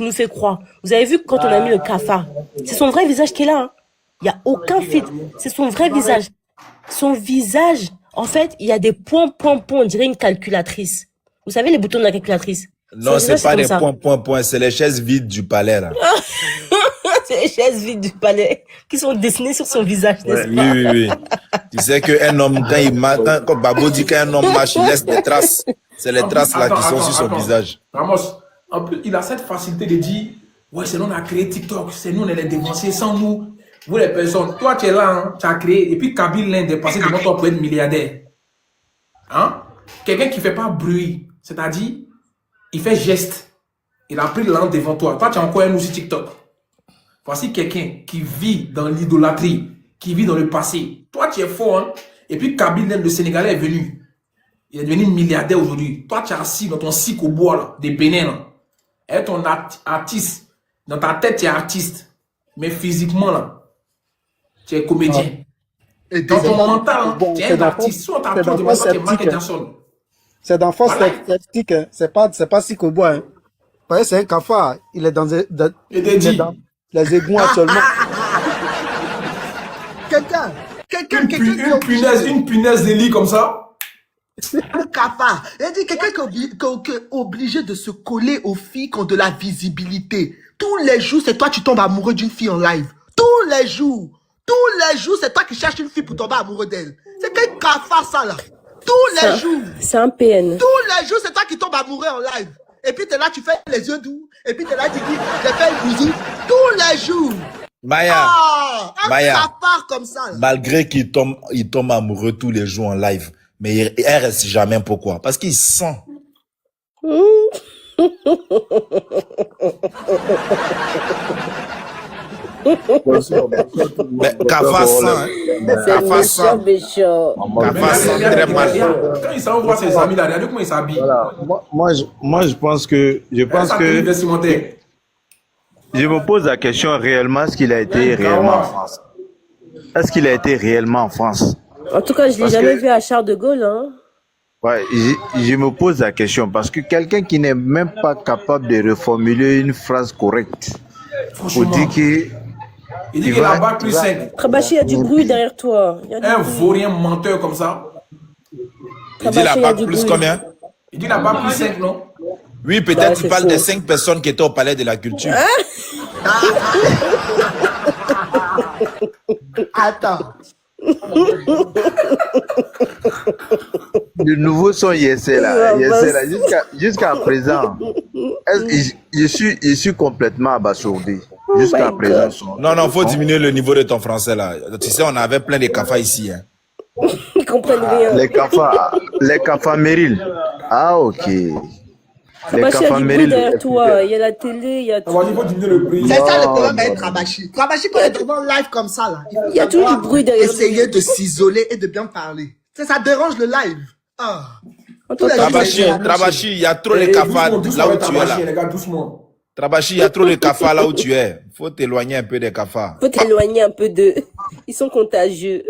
nous fait croire. Vous avez vu quand on a mis le cafard, c'est son vrai visage qui est là. Hein. Il n'y a aucun filtre. C'est son vrai visage. Son visage, en fait, il y a des points, on dirait une calculatrice. Vous savez les boutons de la calculatrice? Non, c'est pas des points, c'est les chaises vides du palais, là. C'est les chaises vides du palais qui sont dessinées sur son visage, n'est-ce pas? Oui. Tu sais qu'un homme, quand Babo dit qu'un homme marche, il laisse des traces. C'est les traces là qui sont sur son visage. Ramos, en plus, il a cette facilité de dire, ouais, c'est nous on a créé TikTok, c'est nous on est les dévanciers, sans nous, vous les personnes. Toi, tu es là, hein, tu as créé, et puis Kabyle l'a dépassé devant toi pour être milliardaire. Hein? Quelqu'un qui fait pas bruit, c'est-à-dire, il fait geste. Il a pris le langue devant toi. Toi, tu as encore un aussi TikTok. Voici quelqu'un qui vit dans l'idolâtrie, qui vit dans le passé. Toi, tu es fort, hein? Et puis Kabyle, le Sénégalais, est venu. Il est devenu milliardaire aujourd'hui. Toi, tu es assis dans ton cycle au bois, là, des Bénin, là. Et ton artiste. Dans ta tête, tu es artiste. Mais physiquement, là, tu es comédien. Et dans ton mental, hein, tu es un artiste. Soit tu as Michael Jackson. C'est d'enfance sceptique, hein. C'est pas cycle au bois, hein. Parce que c'est un cafard. Il est dans les égouts actuellement. Une punaise de lit comme ça. Un cafard. Il dit quelqu'un qui est obligé de se coller aux filles qui ont de la visibilité. Tous les jours, c'est toi qui tombes amoureux d'une fille en live. Tous les jours, c'est toi qui cherches une fille pour tomber amoureux d'elle. C'est quel cafard ça là? Tous les jours. C'est un PN. Tous les jours, c'est toi qui tombes amoureux en live. Et puis, t'es là, tu fais les yeux doux. Et puis, t'es là, tu dis, j'ai fait une musique. Tous les jours. Maya, Ça part comme ça. Là. Malgré qu'il tombe amoureux tous les jours en live, mais il reste jamais. Pourquoi? Parce qu'il sent. Kafa sent très mal. Quand il s'en voit ses amis là, regardez comment il s'habille. Voilà. Moi, je pense que je me pose la question réellement, est-ce qu'il a été réellement en France? Est-ce qu'il a été réellement en France? En tout cas, je l'ai jamais vu à Charles de Gaulle, hein. Ouais, je me pose la question parce que quelqu'un qui n'est même pas capable de reformuler une phrase correcte pour dire qu'il il dit qu'il a bac plus 5. Trabachi, il y a du bruit derrière toi. Un vaurien menteur comme ça. Il dit la bac plus combien? Il dit la bac plus 5, non? Oui, peut-être il parle des 5 personnes qui étaient au palais de la culture. Attends. Le nouveau son Yessé là, jusqu'à présent, je suis complètement abasourdi. Jusqu'à présent. Non, faut diminuer le niveau de ton français là. Tu sais, on avait plein de cafards ici. Hein. Ils comprennent rien. Les cafards Meryl. Ah, ok. Les cafards Meryl. Derrière toi, il y a la télé, il y a tout. C'est ça le problème avec Trabachi. Trabachi, quand il est devant live comme ça, là, il y a toujours du bruit derrière. Essayer de s'isoler et de bien parler. Ça dérange le live. Trabachi, il y a trop de cafards là où tu es là. Trabachi, il y a trop de cafards là où tu es. Faut t'éloigner un peu des cafards. Faut t'éloigner un peu d'eux. Ils sont contagieux.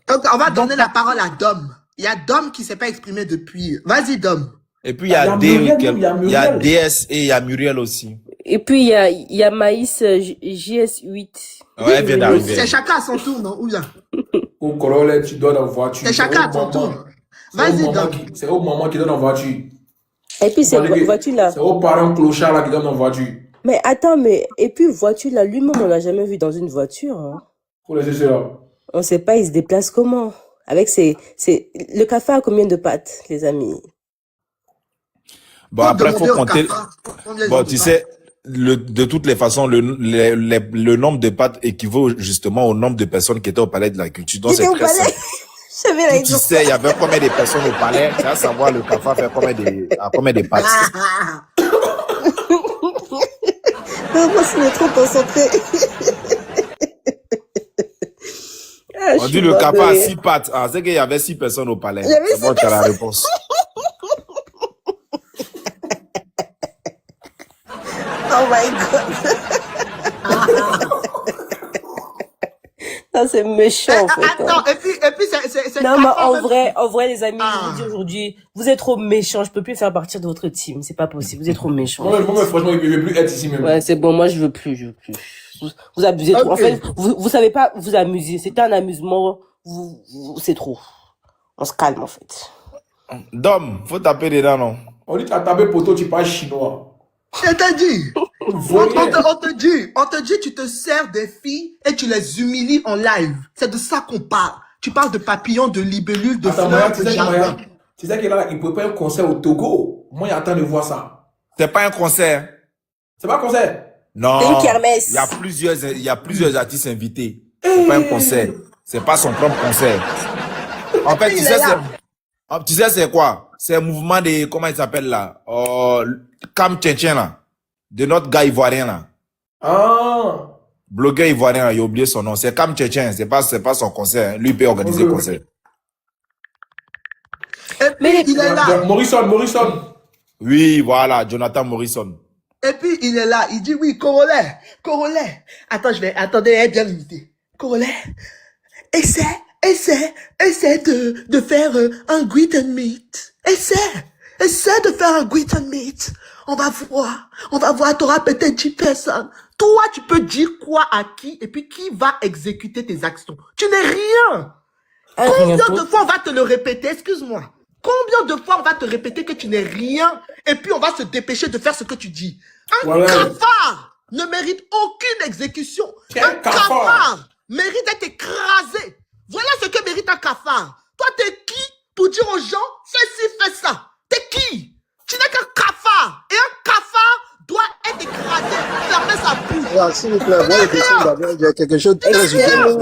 Donc, on va donner la parole à Dom. Il y a Dom qui ne s'est pas exprimé depuis. Vas-y, Dom. Et puis, il y a DS et il y a Muriel aussi. Et puis, il y a Maïs JS8. Ouais, elle vient d'arriver. C'est chacun à son tour, non? Ou bien? Au Corolla, tu donnes en voiture. C'est chacun à son tour. Vas-y, Dom. C'est au maman qui donne en voiture. Et puis, c'est voiture là. C'est aux parents clochards là qui donnent en voiture. Mais attends, et puis, voiture là, lui-même, on l'a jamais vu dans une voiture. Hein. Pour les là. On sait pas, il se déplace comment. Avec le café a combien de pattes, les amis? Bon, après, faut compter. Bon, tu sais, de toutes les façons, le nombre de pattes équivaut justement au nombre de personnes qui étaient au palais de la culture. Donc, c'est très simple. Tu sais, il y avait combien de personnes au palais, tu vas savoir le café fait combien de pattes. Moi, je suis trop concentré. On dit le café a 6 pattes. Ah, c'est qu'il y avait 6 personnes au palais. C'est bon, tu as la réponse. Oh my God. Ça, c'est méchant, en fait. Attends, et puis c'est Non, mais Kafar même. en vrai, les amis, je vous dis aujourd'hui, vous êtes trop méchants. Je peux plus faire partir de votre team. C'est pas possible. Vous êtes trop méchants. Moi, franchement, il ne veut plus être ici même. Ouais, c'est bon. Moi, je veux plus. Vous abusez trop. En Ok. fait, vous savez pas vous amuser. C'était un amusement. C'est trop. On se calme, en fait. Dom, faut taper dedans, non? On dit que t'as tapé poteau, tu parles chinois. Je t'ai dit. Vaurien. On te dit, tu te sers des filles et tu les humilies en live. C'est de ça qu'on parle. Tu parles de papillons, de libellules, de Attends, fleurs, tu de sais jardin. qu'il est là, il prépare un concert au Togo. Moi, j'attends de voir ça. C'est pas un concert. C'est pas un concert. Non. C'est une kermesse. Il y a plusieurs artistes invités. C'est pas un concert. C'est pas son propre concert. En fait, Il est là. tu sais c'est quoi? C'est un mouvement de, comment il s'appelle là? Cam Tchétchèn là. De notre gars ivoirien là. Ah. Blogueur ivoirien là, il a oublié son nom. C'est Cam Tchétchèn, c'est pas son concert. Lui, il peut organiser le concert. Et puis, il est là. Morrison. Oui, voilà, Jonathan Morrison. Et puis, il est là. Il dit, oui, Congolais. Attendez, bien limité. Congolais, essaie de faire un greet and meet. Essaie de faire un greet and meet. On va voir, t'auras peut-être 10 personnes. Toi, tu peux dire quoi à qui, et puis qui va exécuter tes actions. Tu n'es rien. Combien de fois on va te le répéter, excuse-moi. Combien de fois on va te répéter que tu n'es rien, et puis on va se dépêcher de faire ce que tu dis. Un cafard ne mérite aucune exécution. Un cafard mérite d'être écrasé. Voilà ce que mérite un cafard. Toi, t'es qui pour dire aux gens, fais ci, fais ça? T'es qui? Tu n'es qu'un cafard. Et un cafard doit être écrasé. Fermez sa bouche. Ah, s'il vous plaît, moi, il y a quelque chose de très urgent.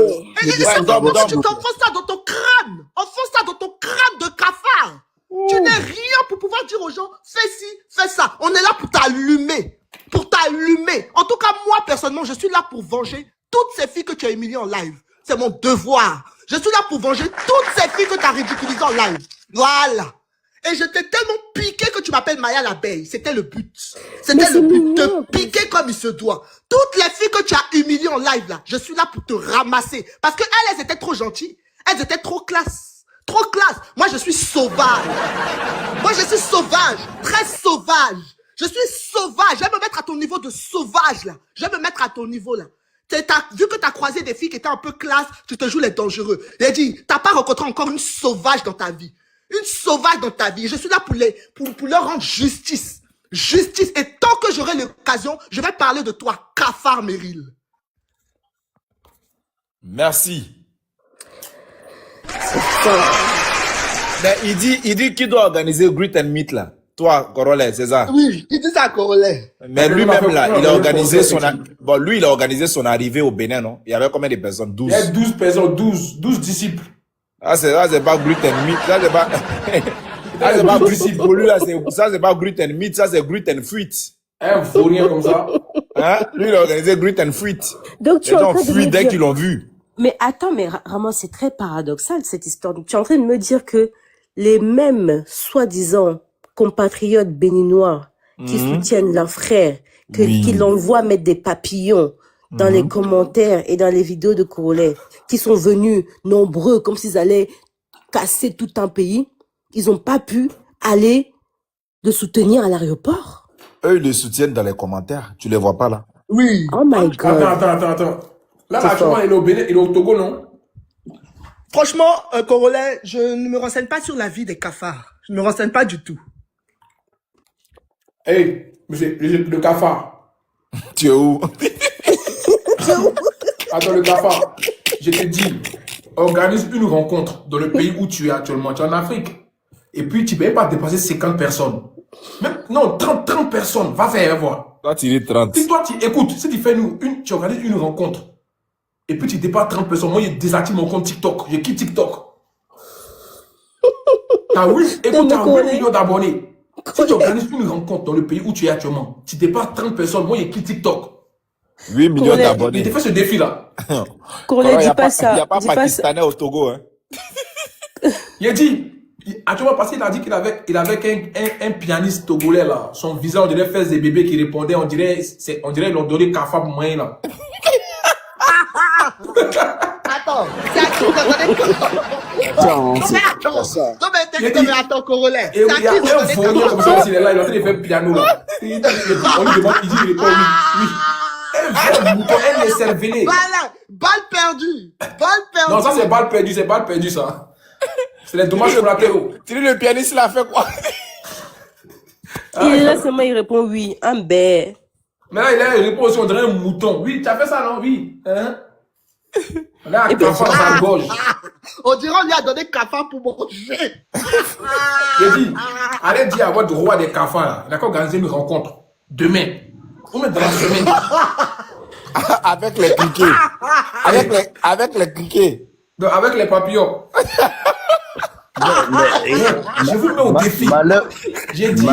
Tu t'enfonces ça dans ton crâne. Enfonce ça dans ton crâne de cafard. Tu n'es rien pour pouvoir dire aux gens, fais ci, fais ça. On est là pour t'allumer. Pour t'allumer. En tout cas, moi, personnellement, je suis là pour venger toutes ces filles que tu as humiliées en live. C'est mon devoir. Je suis là pour venger toutes ces filles que tu as ridiculisées en live. Voilà. Et je t'ai tellement piqué que tu m'appelles Maya l'abeille. C'était le but. C'était le but. Te piquer comme il se doit. Toutes les filles que tu as humiliées en live là, je suis là pour te ramasser. Parce que elles étaient trop gentilles. Elles étaient trop classe. Trop classe. Moi, je suis sauvage. Moi, je suis sauvage. Très sauvage. Je suis sauvage. Je vais me mettre à ton niveau de sauvage là. Je vais me mettre à ton niveau là. Vu que tu as croisé des filles qui étaient un peu classe, tu te joues les dangereux. Il a dit, t'as pas rencontré encore une sauvage dans ta vie. Une sauvage dans ta vie. Je suis là pour leur rendre justice. Justice. Et tant que j'aurai l'occasion, je vais parler de toi, cafard Meryl. Merci. Mais il dit qu'il doit organiser Greet and Meet là. Toi, Corolet, c'est ça? Oui, il dit ça à Corolet. Mais lui-même là, il a organisé il a organisé son arrivée au Bénin, non? Il y avait combien de personnes? 12. Il y a 12 personnes, 12 disciples. Ah, c'est pas Greet and Meet. Ça, c'est pas, ça, c'est pas Greet pour lui là. Ça, c'est pas Greet and Meet. Ça, c'est Greet and Fuite. Un vaurien comme ça. Hein? Lui, il a organisé Greet and Fuite. Donc, tu Les es en gens train de me fuient dès dire... qu'ils l'ont vu. Mais attends, mais Ramon, c'est très paradoxal cette histoire. Donc, tu es en train de me dire que les mêmes soi-disant compatriotes béninois qui soutiennent leur frère, qui l'envoient mettre des papillons dans les commentaires et dans les vidéos de Corolet, qui sont venus nombreux comme s'ils allaient casser tout un pays, ils n'ont pas pu aller le soutenir à l'aéroport. Eux, ils le soutiennent dans les commentaires. Tu les vois pas là? Oui. Oh my God. Attends. Là, actuellement, il est au Bénin, il est au Togo, non? Franchement, Corolet, je ne me renseigne pas sur la vie des cafards. Je ne me renseigne pas du tout. Hey, monsieur, le cafard. Tu es où? Attends, le cafard. Je te dis, organise une rencontre dans le pays où tu es actuellement. Tu es en Afrique. Et puis, tu ne peux pas dépasser 50 personnes. Même, non, 30 personnes. Va faire voir. Toi, tu dis 30. Si toi, écoute, si tu fais tu organises une rencontre, et puis tu dépasses 30 personnes, moi, je désactive mon compte TikTok. Je quitte TikTok. T'as 8 millions d'abonnés. Si tu organises une rencontre dans le pays où tu es actuellement, tu dépasses 30 personnes, moi, je quitte TikTok. 8 millions d'abonnés. Il te fait ce défi-là. Corolet, dis pas ça. Il n'y a pas Pakistanais au Togo, hein. Il a dit, actuellement, parce qu'il a dit qu'il avait un pianiste togolais, là. Son visage, on dirait faire des bébés qui répondaient, on dirait, ils l'ont donné cafab moyen, là. Attends, c'est à qui vous avez donné cafard? Non, mais attends, Corolet. Et C'est à il y a qui vous un avez voyou donné comme ça, il est là, il est en train de faire piano là. On lui demande, il dit qu'il répond oui. Un vrai mouton, un écervelé. Voilà, balle perdue. Balle perdue. Non, ça c'est balle perdue ça. C'est les dommages collatéraux. Tu dis le pianiste, il a fait quoi? Il est là seulement, il répond oui. Un bé. Mais là, il répond aussi, on dirait un mouton. Oui, tu as fait ça, non? Oui. Hein? Là, il prend sa gorge. On dirait on lui a donné cafard pour manger. J'ai dit, allez dire à votre roi des cafards là. Il a qu'à organiser une rencontre. Demain. Ou même dans la semaine. Avec les criquets. Avec les criquets. Donc, avec les papillons. Je vous mets au défi. J'ai dit,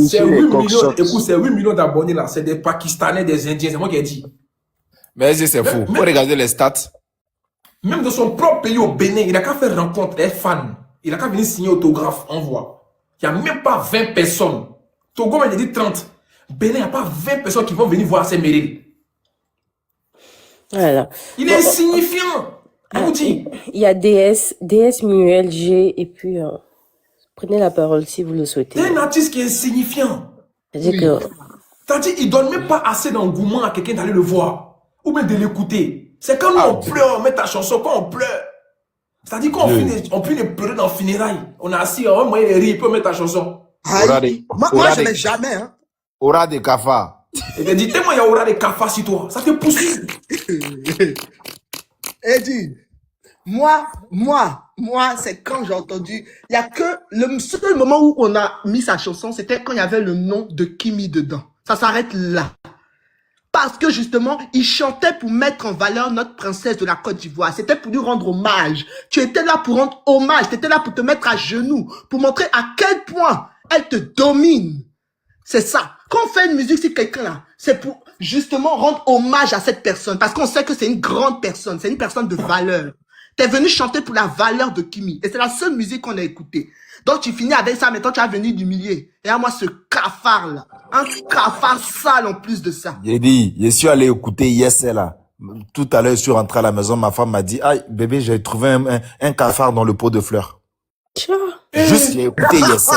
c'est 8 millions, écoute, c'est 8 millions d'abonnés là. C'est des Pakistanais, des Indiens. C'est moi qui ai dit. Mais c'est fou. Faut regarder les stats. Même dans son propre pays au Bénin, il a qu'à faire rencontre des fans. Il a qu'à venir signer autographe, envoi. Il n'y a même pas 20 personnes. Togo, il a dit 30. Bénin, il n'y a pas 20 personnes qui vont venir voir ces mairies. Voilà. Il est insignifiant. Je vous dis. Il y a DS, Muel, G, et puis prenez la parole si vous le souhaitez. C'est un artiste qui est insignifiant. C'est-à-dire que C'est-à-dire qu'il ne donne même pas assez d'engouement à quelqu'un d'aller le voir. Ou même de l'écouter. C'est quand nous on pleure, on met ta chanson, quand on pleure. C'est-à-dire qu'on finit de pleurer dans le funérail. On est assis, on moyen de rire, il peut mettre ta chanson. Moi, je n'ai jamais. Hein. Aura des cafards. Et bien, dis-moi, il y a aura des cafards sur toi. Ça te poursuit. Eddie, moi, c'est quand j'ai entendu. Il y a que le seul moment où on a mis sa chanson, c'était quand il y avait le nom de Kimi dedans. Ça s'arrête là. Parce que justement, il chantait pour mettre en valeur notre princesse de la Côte d'Ivoire. C'était pour lui rendre hommage. Tu étais là pour rendre hommage. Tu étais là pour te mettre à genoux. Pour montrer à quel point elle te domine. C'est ça. Quand on fait une musique sur quelqu'un là, c'est pour justement rendre hommage à cette personne. Parce qu'on sait que c'est une grande personne. C'est une personne de valeur. T'es venu chanter pour la valeur de Kimi. Et c'est la seule musique qu'on a écoutée. Donc tu finis avec ça, mais toi tu as venu d'humilier. Et à moi ce cafard là. Un cafard sale en plus de ça. J'ai dit, je suis allé écouter Yes là. Tout à l'heure, je suis rentré à la maison, ma femme m'a dit, ah, bébé, j'ai trouvé un cafard dans le pot de fleurs. tiens. Juste, j'ai écouté Yes.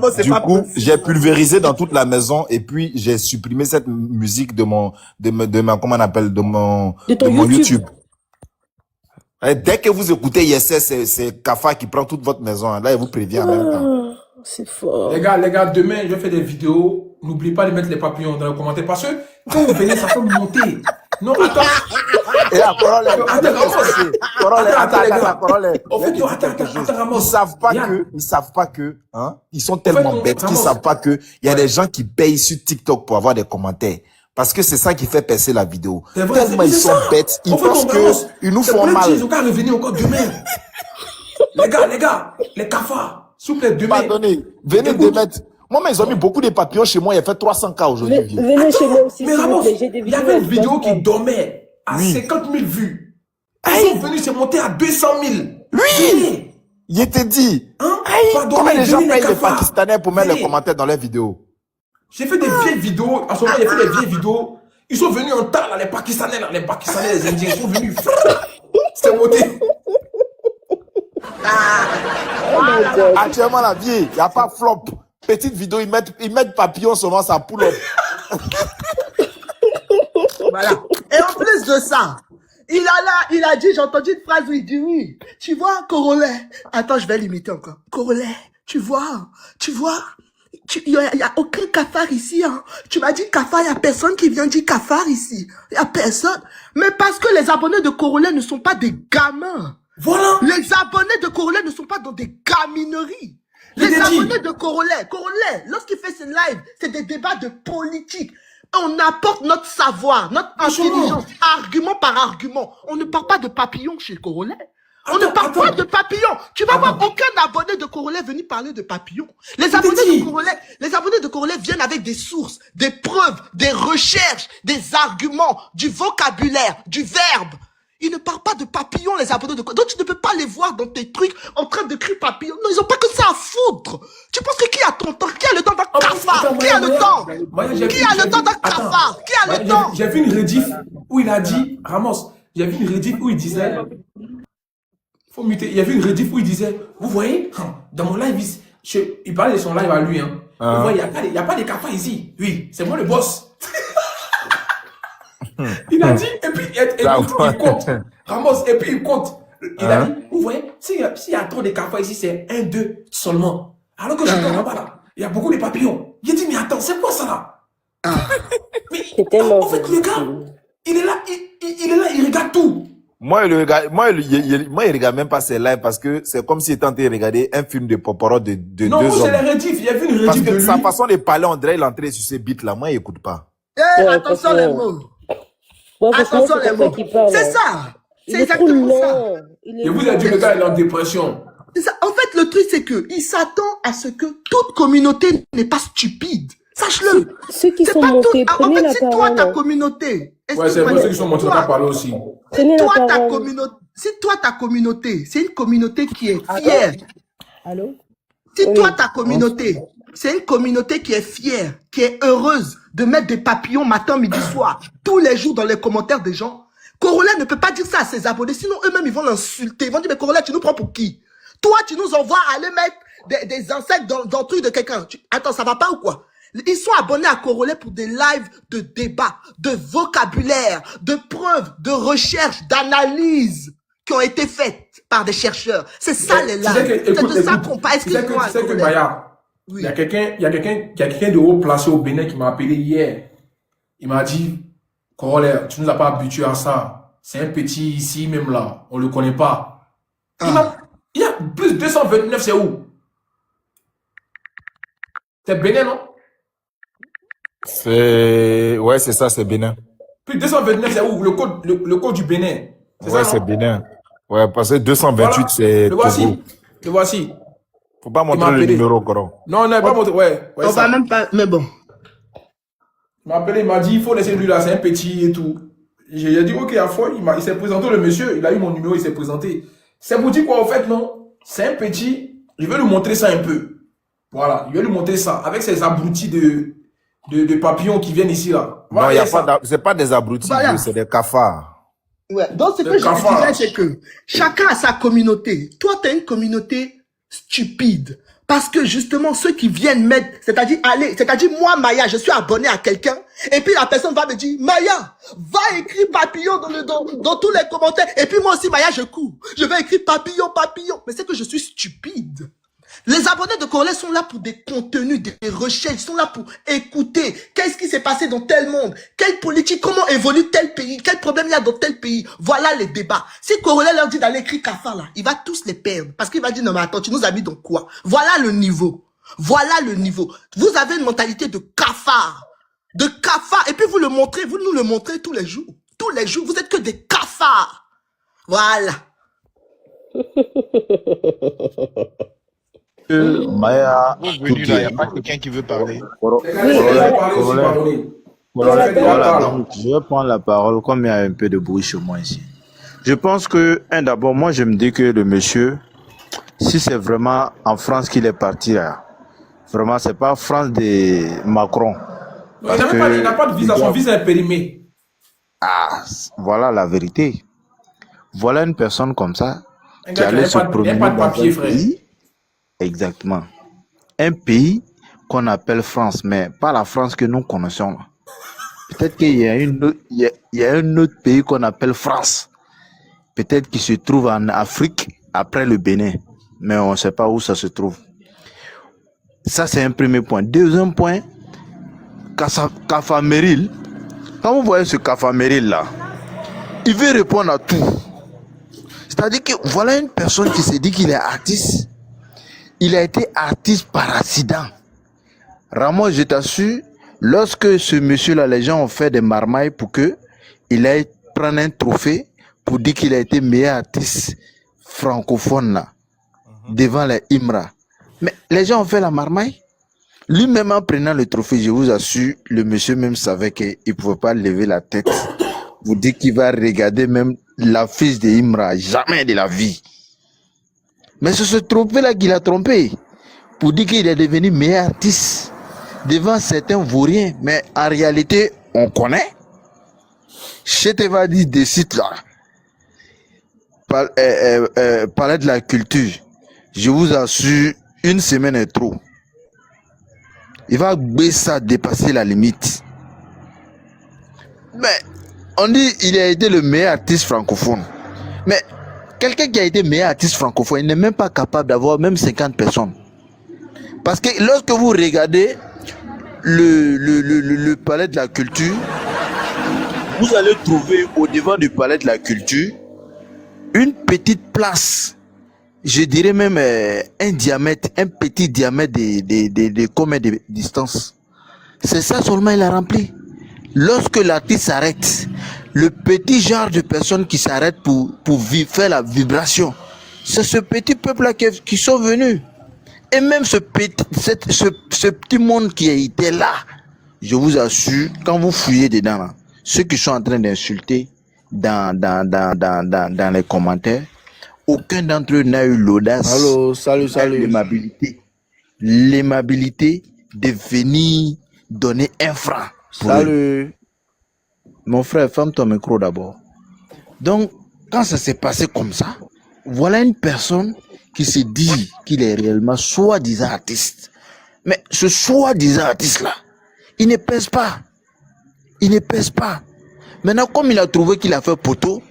Donc, du coup, j'ai pulvérisé dans toute la maison et puis j'ai supprimé cette musique de ma, comment on appelle, de mon YouTube. Et dès que vous écoutez Yes, c'est Kafa qui prend toute votre maison. Là, il vous prévient en même temps. C'est fort. Les gars, demain, je vais faire des vidéos. N'oubliez pas de mettre les papillons dans les commentaires. Parce que quand vous venez, ça peut monter. Non, attends. Et la parole Ils savent pas que, hein, ils sont tellement bêtes qu'ils savent pas que il y a des gens qui payent sur TikTok pour avoir des commentaires. Parce que c'est ça qui fait percer la vidéo. Tellement ils sont bêtes, ils pensent qu'ils nous font mal. Ils ont qu'à revenir encore demain. les gars, les cafards, s'il vous plaît, demain. Pardonnez, venez de mettre. Moi, ils ont mis beaucoup de papillons chez moi, il a fait 300K aujourd'hui. Venez chez moi aussi. Mais Ramos, il y avait une vidéo qui dormait à 50 000 vues. Ils sont venus se monter à 200 000. Oui! Il était dit. Hein? Comment les gens payent les Pakistanais pour mettre les commentaires dans leurs vidéos? J'ai fait des vieilles vidéos. En ce moment, j'ai fait des vieilles vidéos. Ils sont venus en tas, là, les Pakistanais, les Indiens, ils sont venus. C'est monté. Actuellement, la vieille, il n'y a pas flop. Petite vidéo, ils mettent papillon seulement, ça pull up. Voilà. Et en plus de ça, il a dit, j'ai entendu une phrase où il dit oui. Tu vois, Corolet. Attends, je vais l'imiter encore. Corolet, tu vois, il y a aucun cafard ici, hein. Tu m'as dit cafard, il y a personne qui vient dire cafard ici. Il y a personne. Mais parce que les abonnés de Corolet ne sont pas des gamins. Voilà. Les abonnés de Corolet ne sont pas dans des gamineries. Les abonnés de Corolet, lorsqu'il fait ses lives, c'est des débats de politique. On apporte notre savoir, notre intelligence, argument par argument. On ne parle pas de papillons chez Corolet. On ne parle pas de papillons. Tu vas voir aucun abonné de Corolet venir parler de papillons. Les abonnés de Corolet viennent avec des sources, des preuves, des recherches, des arguments, du vocabulaire, du verbe. Ils ne parlent pas de papillons, les abonnés de Corolet. Donc tu ne peux pas les voir dans tes trucs en train de crier papillons. Non, ils ont pas que ça à foutre. Tu penses que qui a ton temps, qui a le temps va casser cafard? Qui a le temps? Qui a le temps d'un cafard? Qui a le temps? J'ai vu une rediff où il a dit, Ramos, j'ai vu une rediff où il disait, faut muter, il y a vu une rediff où il disait, vous voyez, dans mon live, il parlait de son live à lui, hein. Vous voyez, il n'y a pas de cafards ici. Oui, c'est moi le boss. Il a dit, et puis il compte. Ramos, et puis il compte. Il a dit, vous voyez, s'il y a trop de cafards ici, c'est 1, 2 seulement. Alors que j'étais là-bas, là, il y a beaucoup de papillons. J'ai dit, mais attends, c'est quoi ça là? Mais en fait, le gars, il est là, il regarde tout. Moi, il regarde même pas ses lives parce que c'est comme s'il était en train de regarder un film de Poporo de 2 Non, hommes. c'est les rediff. Il y a vu une Parce rediff de que lui. sa façon de parler, on dirait qu'il est en train sur ses beats là. Moi, il écoute pas. Attention les mots. Attention les mots. C'est ça. C'est exactement ça. Et vous avez dit, le gars, il est en dépression. Ça. En fait, le truc, c'est que il s'attend à ce que toute communauté n'est pas stupide. Sache-le. Ceux qui sont pas montés, tout. En prenez fait, la si toi, parole. ta communauté. Ouais, c'est vrai, ceux qui sont montés, on a parlé aussi. Prenez la Toi, ta parole. communauté. Si toi, ta communauté, c'est une communauté qui est fière. Allô? Si Oui. toi, ta communauté, c'est une communauté qui est fière, qui est heureuse de mettre des papillons matin, midi, soir, tous les jours dans les commentaires des gens, Corolla ne peut pas dire ça à ses abonnés, sinon eux-mêmes, ils vont l'insulter. Ils vont dire, mais Corolla, tu nous prends pour qui? Toi, tu nous envoies aller mettre des insectes dans le truc de quelqu'un. Attends, ça va pas ou quoi? Ils sont abonnés à Corolla pour des lives de débat, de vocabulaire, de preuves, de recherche, d'analyse qui ont été faites par des chercheurs. C'est ça les lives. C'est de ça qu'on parle. Tu sais que Corolla. Maya, Oui. il y a quelqu'un de haut placé au Bénin qui m'a appelé hier. Il m'a dit, Corolla, tu nous as pas habitués à ça. C'est un petit ici, même là. On le connaît pas. Il y a plus de 229, c'est où? C'est Bénin, non? Ouais, c'est ça, c'est Bénin. Plus de 229, c'est où? Le code du Bénin. Ouais, ça, c'est non? Bénin. Ouais, parce que 228, Voilà. c'est Le voici. Togo. Le voici. Faut pas m'a montrer le appelé. numéro, Coron. Non, on n'a pas montré. Ouais, On ça. va même pas, mais bon. Il m'a appelé, il m'a dit, il faut laisser lui là, c'est un petit et tout. J'ai dit, ok, à fois, il s'est présenté, le monsieur, il a eu mon numéro, il s'est présenté. C'est pour dire quoi, en fait, non? C'est un petit, je vais lui montrer ça un peu. Voilà, je vais lui montrer ça, avec ces abrutis de papillons qui viennent ici, là. Non, Voilà, y a ça. pas c'est pas des abrutis, Voilà. c'est des cafards. Ouais. Donc, ce Le que je cafard. disais, c'est que chacun a sa communauté. Toi, tu as une communauté stupide. Parce que justement, ceux qui viennent mettre, c'est-à-dire, moi, Maya, je suis abonné à quelqu'un, et puis la personne va me dire, Maya, va écrire papillon dans tous les commentaires, et puis moi aussi, Maya, je cours. Je vais écrire papillon, papillon. Mais c'est que je suis stupide. Les abonnés de Corolla sont là pour des contenus, des recherches, ils sont là pour écouter qu'est-ce qui s'est passé dans tel monde, quelle politique, comment évolue tel pays, quel problème il y a dans tel pays. Voilà les débats. Si Corolla leur dit d'aller écrire cafard là, il va tous les perdre. Parce qu'il va dire, non mais attends, tu nous as mis dans quoi? Voilà le niveau. Voilà le niveau. Vous avez une mentalité de cafard. De cafard. Et puis vous le montrez, vous nous le montrez tous les jours. Tous les jours, vous êtes que des cafards. Voilà. Maya, Venu là, il n'y a pas quelqu'un qui veut parler. Les gars, je vais parler aussi, pardonnez. Voilà, donc je vais prendre la parole comme il y a un peu de bruit chez moi ici. Je pense que, d'abord, moi je me dis que le monsieur, si c'est vraiment en France qu'il est parti là, vraiment c'est pas France de Macron. Non, il n'a pas de visa, son visa est périmé. Ah, voilà la vérité. Voilà une personne comme ça Un qui gars qui allait n'a se pas de promener dans papier, un frère. pays. Exactement. Un pays qu'on appelle France, mais pas la France que nous connaissons. Là. Peut-être qu'il y a un autre pays qu'on appelle France. Peut-être qu'il se trouve en Afrique après le Bénin. Mais on ne sait pas où ça se trouve. Ça, c'est un premier point. Deuxième point, Cafameril. Quand vous voyez ce Cafameril là, il veut répondre à tout. C'est-à-dire que voilà une personne qui se dit qu'il est artiste. Il a été artiste par accident. Ramos, je t'assure, lorsque ce monsieur-là, les gens ont fait des marmailles pour que il aille prendre un trophée pour dire qu'il a été meilleur artiste francophone là, devant les Imra. Mais les gens ont fait la marmaille. Lui-même en prenant le trophée, je vous assure, le monsieur même savait qu'il ne pouvait pas lever la tête. Vous dites qu'il va regarder même l'affiche de Imra, jamais de la vie. Mais c'est ce trophée-là qu'il a trompé pour dire qu'il est devenu meilleur artiste. devant certains vauriens, mais en réalité, on connaît. Chetevadi décide là, palais de la culture, je vous assure, une semaine est trop. Il va ça dépasser la limite. Mais on dit il a été le meilleur artiste francophone. Mais quelqu'un qui a été meilleur artiste francophone, il n'est même pas capable d'avoir même 50 personnes. Parce que lorsque vous regardez le palais de la culture, vous allez trouver au devant du palais de la culture une petite place, je dirais même un petit diamètre de combien de distance. C'est ça seulement il a rempli. Lorsque l'artiste s'arrête, le petit genre de personnes qui s'arrêtent pour faire la vibration, c'est ce petit peuple-là qui sont venus. Et même ce petit monde qui était là, je vous assure, quand vous fouillez dedans, là, ceux qui sont en train d'insulter dans les commentaires, aucun d'entre eux n'a eu l'audace, l'aimabilité de venir donner un franc. Salut. Mon frère, ferme ton micro d'abord. Donc, quand ça s'est passé comme ça, voilà une personne qui se dit qu'il est réellement soi-disant artiste. Mais ce soi-disant artiste-là, il ne pèse pas. Il ne pèse pas. Maintenant, comme il a trouvé qu'il a fait poteau,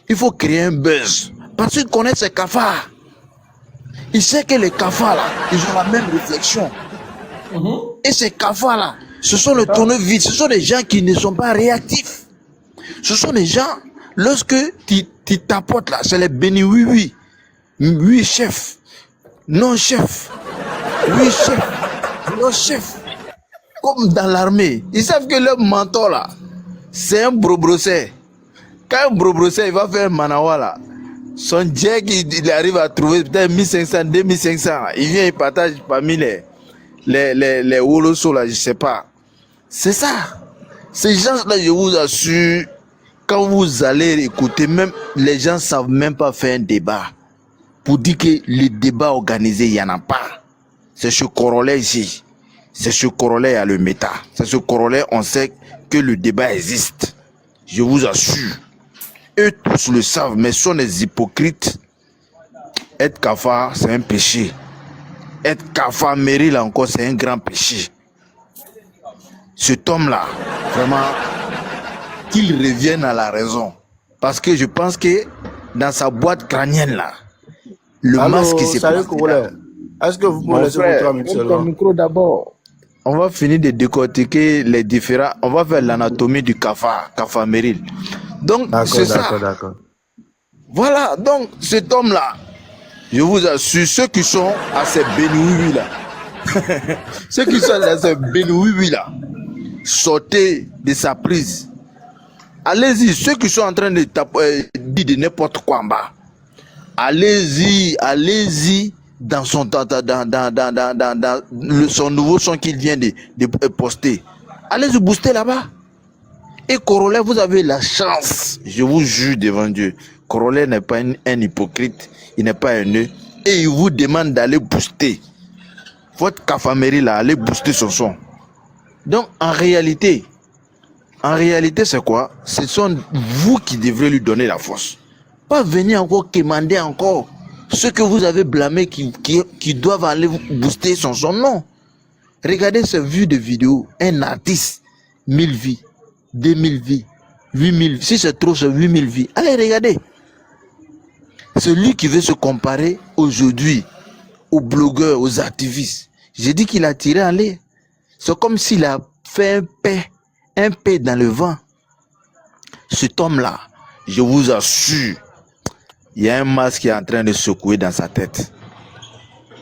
il faut créer un buzz. Parce qu'il connaît ses cafards. Il sait que les cafards, là, ils ont la même réflexion. Et ces cafards-là, ce sont les tournevis, ce sont des gens qui ne sont pas réactifs. Ce sont des gens, lorsque tu t'apportes là, c'est les bénis oui. Oui, chef. Non, chef. Oui, chef. Non, chef. Comme dans l'armée. Ils savent que leur mentor là, c'est un brobrosset. Quand un brobrosset, il va faire un manawa là, son jack, il arrive à trouver peut-être 1500, 2500. Il vient, il partage parmi les wolosos là, je sais pas. C'est ça. Ces gens-là, je vous assure, quand vous allez écouter, même les gens savent même pas faire un débat. Pour dire que les débats organisés, il n'y en a pas. C'est ce corollaire ici. C'est ce corollaire à le méta. C'est ce corollaire, on sait que le débat existe. Je vous assure. Eux tous le savent, mais sont des hypocrites. Être cafard, c'est un péché. Être cafard mérite encore, c'est un grand péché. Cet homme-là, vraiment, qu'il revienne à la raison. Parce que je pense que dans sa boîte crânienne là, le masque qui s'est passé là. Est-ce que vous pouvez laisser votre micro d'abord. On va finir de décortiquer les différents. On va faire l'anatomie du cafard Méril. Donc, c'est ça. D'accord. Voilà, donc cet homme-là, je vous assure, ceux qui sont à ces bénouis là, ceux qui sont à ces bénouis là, sortez de sa prise. Allez-y, ceux qui sont en train de dire de n'importe quoi en bas. Allez-y dans son son nouveau son qu'il vient de poster. Allez-y booster là-bas. Et Corollaire, vous avez la chance, je vous jure devant Dieu. Corollaire n'est pas un hypocrite, il n'est pas un nœud. Et il vous demande d'aller booster. Votre cafamérie là, allez booster son son. Donc en réalité, c'est quoi? Ce sont vous qui devrez lui donner la force. Pas venir encore commander encore ceux que vous avez blâmés qui doivent aller booster son son. Non. Regardez ce vues de vidéo. Un artiste, 1000 vies, 2000 vies, 8000 vies. Si c'est trop, c'est 8000 vies. Allez, regardez. Celui qui veut se comparer aujourd'hui aux blogueurs, aux activistes, j'ai dit qu'il a tiré en l'air. C'est comme s'il a fait un paix dans le vent. Cet homme-là, je vous assure, il y a un masque qui est en train de secouer dans sa tête.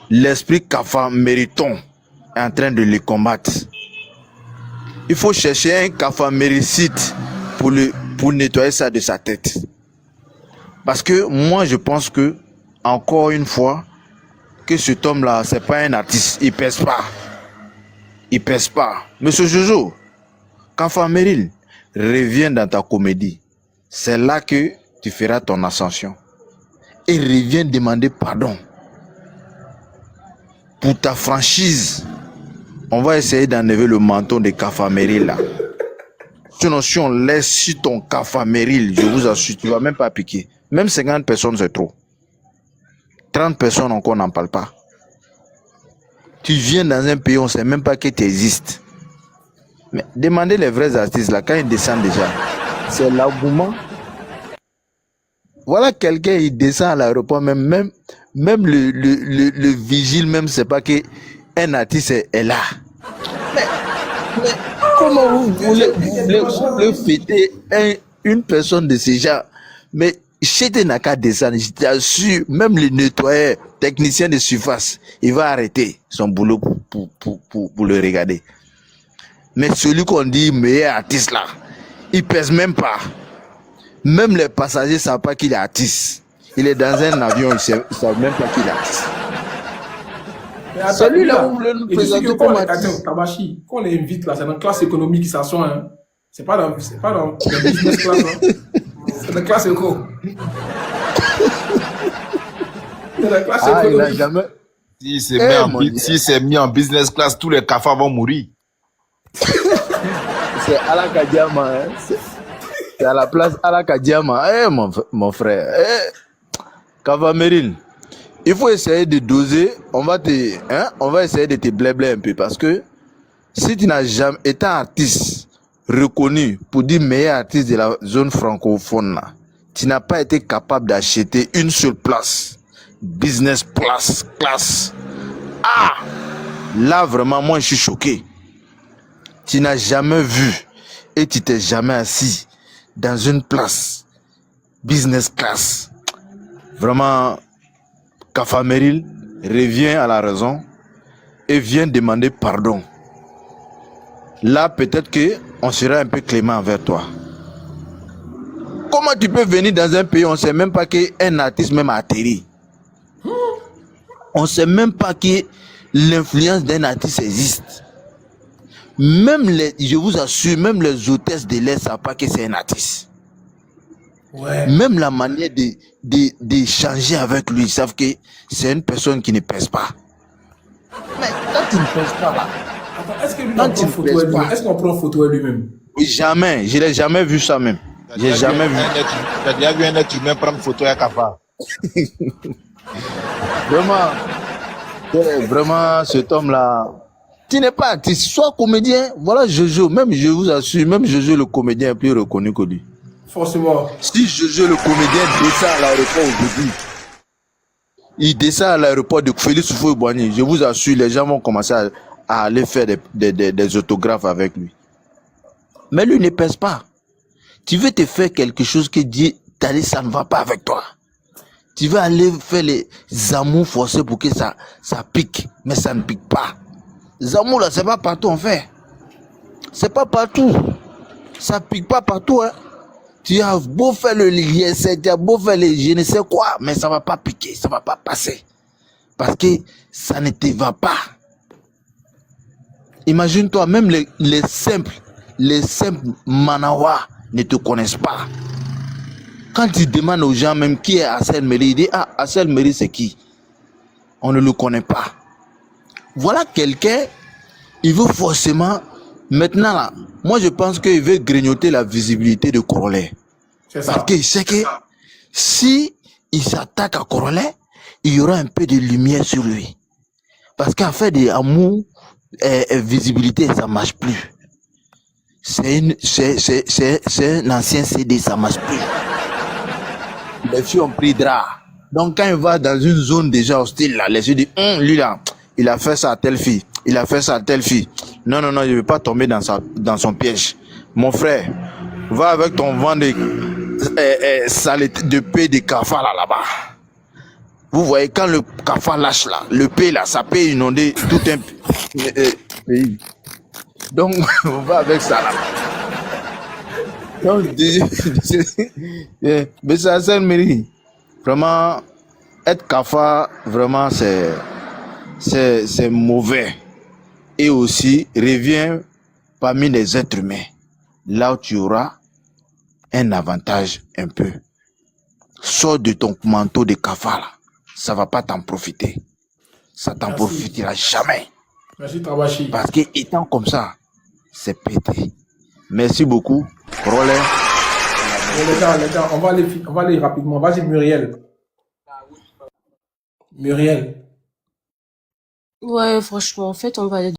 L'esprit cafard mériton est en train de le combattre. Il faut chercher un cafard méricite pour nettoyer ça de sa tête. Parce que moi, je pense que, encore une fois, que cet homme-là, c'est pas un artiste. Il pèse pas. Il pèse pas. Monsieur Jojo, Cafard Méril, reviens dans ta comédie. C'est là que tu feras ton ascension. Et reviens demander pardon. Pour ta franchise, on va essayer d'enlever le menton de Kafa Meril là. Sinon, si on laisse sur ton Kafa Meril, je vous assure, tu ne vas même pas piquer. Même 50 personnes, c'est trop. 30 personnes, encore, on n'en parle pas. Tu viens dans un pays, on ne sait même pas que tu existes. Mais demandez les vrais artistes là, quand ils descendent déjà, c'est l'engouement. Voilà quelqu'un, il descend à l'aéroport, même le vigile, même, c'est pas qu'un artiste est là. Mais comment vous voulez fêter une personne de ce genre? Mais Chete n'a qu'à descendre, je t'assure, même le nettoyeur, technicien de surface, il va arrêter son boulot pour le regarder. Mais celui qu'on dit meilleur artiste là, il pèse même pas. Même les passagers ne savent pas qu'il est artiste. Il est dans un avion, ils ne savent même pas qu'il est artiste. Celui-là, vous voulez nous présenter comme artiste. Tabachi, quand on les invite là, c'est dans la classe économique qui s'assoit. Hein. C'est pas dans la business class. Hein. C'est dans la classe éco. C'est dans la classe économique. Il a jamais... S'il s'est mis en business class, tous les cafards vont mourir. C'est Alaka Diama. Hein. C'est à la place Alaka Diama. Mon frère. Kafa Meril, il faut essayer de doser. On va essayer de te blébler un peu. Parce que si tu n'as jamais été artiste reconnu pour dire meilleur artiste de la zone francophone, là, tu n'as pas été capable d'acheter une seule place. Business class. Ah! Là, vraiment, moi, je suis choqué. Tu n'as jamais vu et tu t'es jamais assis dans une place business class. Vraiment, Kafa Meril revient à la raison et vient demander pardon. Là, peut-être qu'on sera un peu clément envers toi. Comment tu peux venir dans un pays, on ne sait même pas qu'un artiste même a atterri. On ne sait même pas que l'influence d'un artiste existe. Même je vous assure, même les hôtesses de l'air ne savent pas que c'est un artiste. Ouais. Même la manière d'échanger avec lui, ils savent que c'est une personne qui ne pèse pas. Mais quand tu ne pèses pas là, est-ce qu'on prend photo de lui-même? Jamais, je l'ai jamais vu ça même. J'ai jamais vu. Tu as déjà vu un être humain prendre photo avec Kafa? Vraiment, cet homme-là, tu n'es pas artiste, sois comédien. Voilà Jojo, même je vous assure, même Jojo le comédien est plus reconnu que lui. Forcément. Si Jojo le comédien descend à l'aéroport aujourd'hui, il descend à l'aéroport de Félix Houphouët-Boigny, je vous assure, les gens vont commencer à aller faire des autographes avec lui. Mais lui ne pèse pas. Tu veux te faire quelque chose qui dit, ça ne va pas avec toi. Tu veux aller faire les amours forcés pour que ça pique, mais ça ne pique pas. Les amours là, c'est pas partout en fait. C'est pas partout. Ça pique pas partout. Hein. Tu as beau faire le liesse, tu as beau faire le je ne sais quoi, mais ça va pas piquer, ça va pas passer. Parce que ça ne te va pas. Imagine-toi, même les simples Manawa ne te connaissent pas. Quand tu demandes aux gens même qui est Assel Meril, il dit Assel Meril c'est qui? On ne le connaît pas. Voilà quelqu'un, il veut forcément, maintenant là, moi je pense qu'il veut grignoter la visibilité de Corolet. Parce qu'il sait que si il s'attaque à Corolet, il y aura un peu de lumière sur lui. Parce qu'en fait des amours, visibilité, ça marche plus. C'est un ancien CD, ça marche plus. Les filles ont pris drap. Donc quand il va dans une zone déjà hostile, là, les filles disent, lui là, il a fait ça à telle fille, il a fait ça à telle fille. Non, je ne veux pas tomber dans son piège. Mon frère, va avec ton vent de paix de Kafa là-bas. Vous voyez, quand le Kafa lâche là, le paix là, ça peut inonder tout un pays. Donc, on va avec ça là. Donc, mais c'est Assel Meril. Vraiment, être Kafa, vraiment, c'est mauvais. Et aussi, reviens parmi les êtres humains. Là où tu auras un avantage un peu. Sors de ton manteau de Kafa là. Ça va pas t'en profiter. Ça t'en profitera jamais. Merci, Tabachi. Parce que étant comme ça, c'est pété. Merci beaucoup. Roller. Les gars, on va aller rapidement. Vas-y, Muriel. Muriel. Ouais, franchement, en fait, on va aller